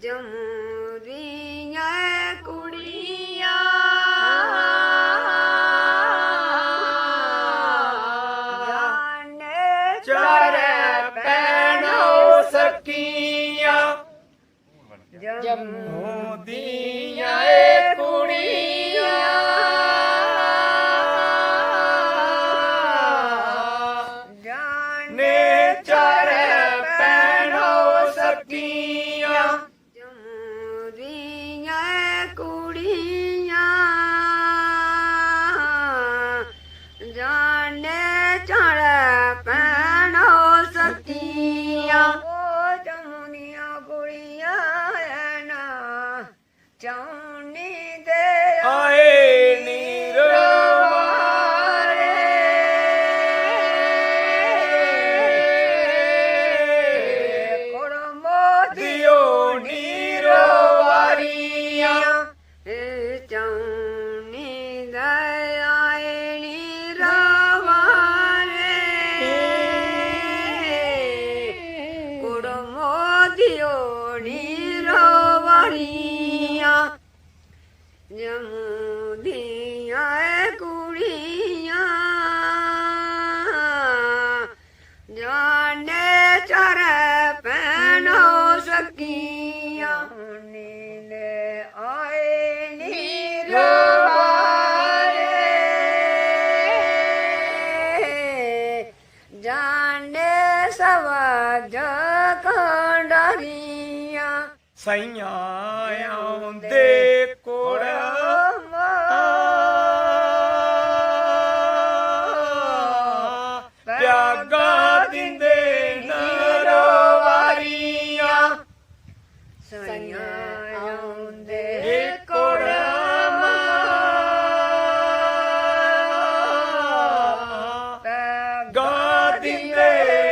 ਜੰਮੂ ਦੀਆਂ ਕੁੜੀਆਂ ਜਾਣੇ ਚਾਰੇ ਭੈਣੋ ਸਕੀਆਂ ਜੰਮੂ ਦੀਆਂ ਏ ਕੁੜੀਆਂ ਨੇ ਚਾਰੇ ਭੈਣੋ ਸਕੀਆਂ ਜੰਮੂ ਦੀਆਂ ਕੁੜੀਆਂ ਜਾਣੇ ਚਾਰੇ ਭੈਣੋ ਸਕੀਆਂ ਉਹ ਜੰਮੂ ਦੀਆਂ ਕੁੜੀਆਂ ਨਾ ਚਾਉਣੀ ਦੇ ਆਏ ਨੀਰਵਾਰੇ ਕੁੜਮੋ ਦਿਓ ਨੀਰਵਾਰੀਆਂ ਚਾਉਣੀ ਦੇ ਆਏ ਨੀ ਰਵਾਰੇ ਕੁੜਮੋ ਦਿਓ ਨੀ ਰਵਾਰੀਆਂ ਜੰਮੂ ਦੀਆਂ ਕੁੜੀਆਂ ਜਾਣੇ ਚਾਰੇ ਭੈਣੋ ਸਕੀਆਂ ਨੀਲੇ ਆਏ ਨੀ ਰਵਾਰੇ ਜਾਣੇ ਸਵਾਜ ਕੰਡਰੀਆਂ ਸਈਆਂ ਆਉਂਦੇ ਕੋੜਾ ਪਿਆਗਾ ਦਿੰਦੇ ਨਰਵਾਰੀਆਂ ਸਈਆਂ ਆਉਂਦੇ ਏ ਕੋੜਾ ਗਾ ਦਿੰਦੇ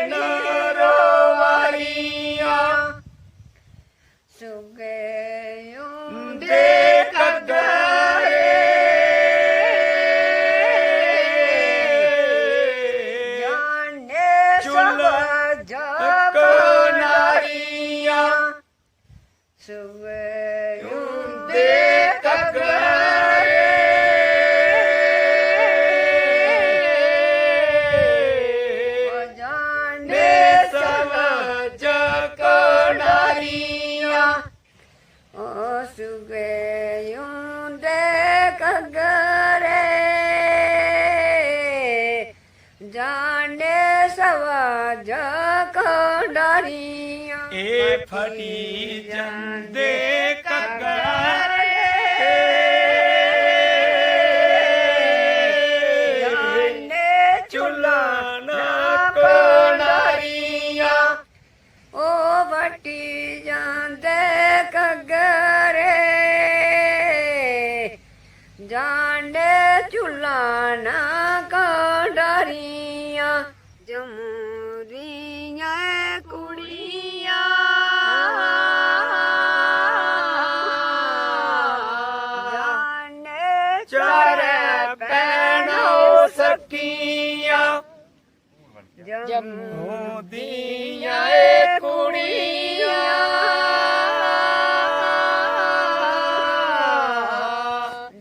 ਨਰਵਾਰੀਆਂ ਸੁਗੇ ਆਉਂਦੇ ਦੇ ਕੱਗਰੇ ਜਾਣੇ ਚੁੱਲ੍ਹਾ ਸਵਾਜ ਕਨਾਰੀਆਂ ਸੁਗੇ ਦੇ ਕੱਗਰੇ ਜਾਣੇ ਨੇ ਸਵਜ ਕਨਾਰੀਆਂ ਓ ਸੁਗੇ ਆਉਂਦੇ ਕਗਰੇ ਜਾਣੇ ਸਵਾਜ ਕੰਡਰੀਆਂ ਏ ਫਟੀ ਜਾਂਦੇ ਕੱਗਰੇ ਜਾਣੇ ਚੁੱਲ੍ਹਾ ਨਾ ਕਨਾਰੀਆਂ ਓ ਵੱਟੀ ਜਾਂਦੇ ਕਗਰੇ ਜਾਣੇ ਝੁੱਲਾ ਨਾ ਕੰਡਰੀਆਂ ਜੰਮੂ ਦੀਆਂ ਕੁੜੀਆਂ ਜਾਣੇ ਚਾਰੇ ਭੈਣੋ ਸਕੀਆਂ ਜੰਮੂ ਦੀਆਂ ਏ ਕੁੜੀਆਂ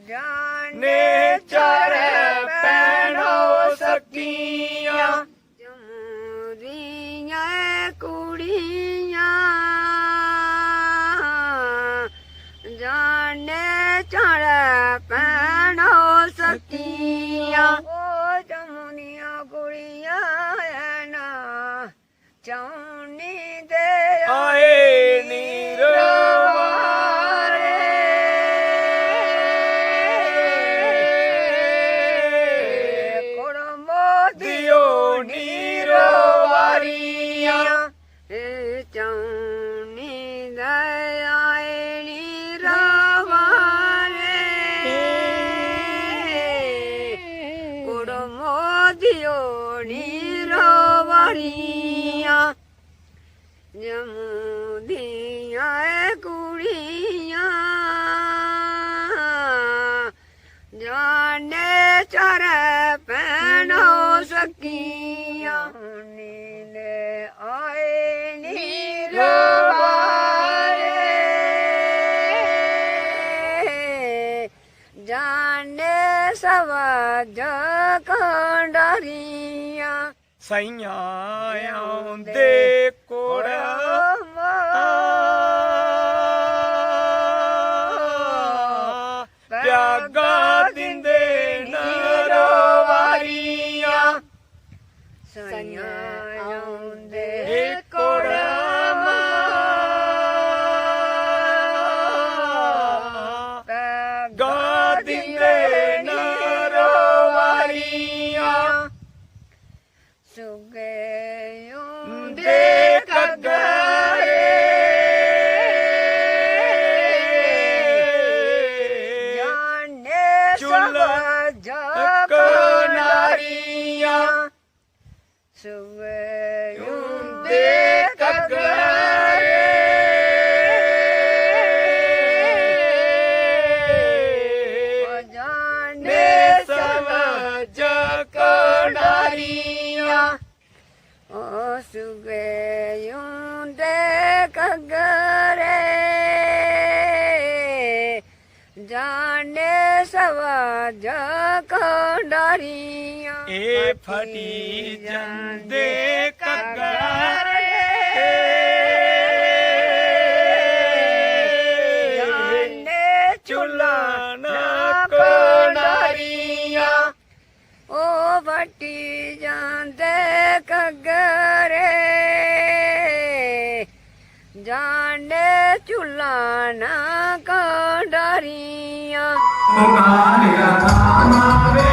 ਜਾਣੇ ਨੇ ਚਾਰੇ ਭੈਣੋ ਸਕੀਆਂ ਜੰਮੂ ਦੀਆਂ ਕੁੜੀਆਂ ਜਾਣੇ ਚਾਰੇ ਭੈਣੋ ਸਕੀਆਂ ਉਹ ਜੰਮੂ ਦੀਆਂ ਕੁੜੀਆਂ ਨਾ ਚਾਉਣੀ ਦੇ ਆਏ ਨੀਰਵਾਰੇ ਕੁੜਮੋ ਦਿਓ ਨੀਰਵਾਰੀਆਂ ਚਾਉਣੀ ਦੇ ਆਏ ਨੀ ਰਵਾਰੇ ਕੁੜਮੋ ਦਿਓ ਨੀ ਰਵਾਰੀਆਂ ਜੰਮੂ ਦੀਆਂ ਕੁੜੀਆਂ ਜਾਣੇ ਚਾਰੇ ਭੈਣੋ ਸਕੀਆਂ ਨੀਲੇ ਆਏ ਨੀ ਰਵਾਰੇ ਸਵਾਜ ਕੰਡਾਰੀਆਂ ਸਈਆਂ ਆਉਂਦੇ ਕੋੜਾ ਪਿਆਗਾ ਦਿੰਦੇ ਨਰਵਾਰੀਆਂ ਸਈਆਂ ਆਉਂਦੇ ਕੋੜਾ ਗਾ ਦਿੰਦੇ ਨਰਵਾਰੀਆਂ ਸੁਗੇ ਦੇ ਕਗਰੇ ਜਾਣੇ ਚੁੱਲ੍ਹ ਸਵਾਜ ਨਾਰੀਆਂ ਸੁਗੇ ਦੇ ਕਗਰੇ ਜਾਣੇ ਸਮਝ ਕਣਾਰੀਆਂ ਓ ਸੁਗੇ ਦੇ ਕਗਰੇ ਜਾਣੇ ਸਵਾਜ ਕੰਡਾਰੀਆਂ ਇਹ ਫਟੀ ਜਾਂਦੇ ਕਗਰੇ ਜਾਣੇ ਚੁੱਲ੍ਹਾ ਨਾ ਕਣਾਰੀਆਂ ਓ ਵੱਟੀ ਜਾਂਦੇ ਕਗਰੇ ਜਾਣੇ ਚੁੱਲ੍ਹਾ ਨਾ ਕੰਡਾਰੀਆਂ ਨਾਲਿਆ ਥਾਮਾ ਵੇ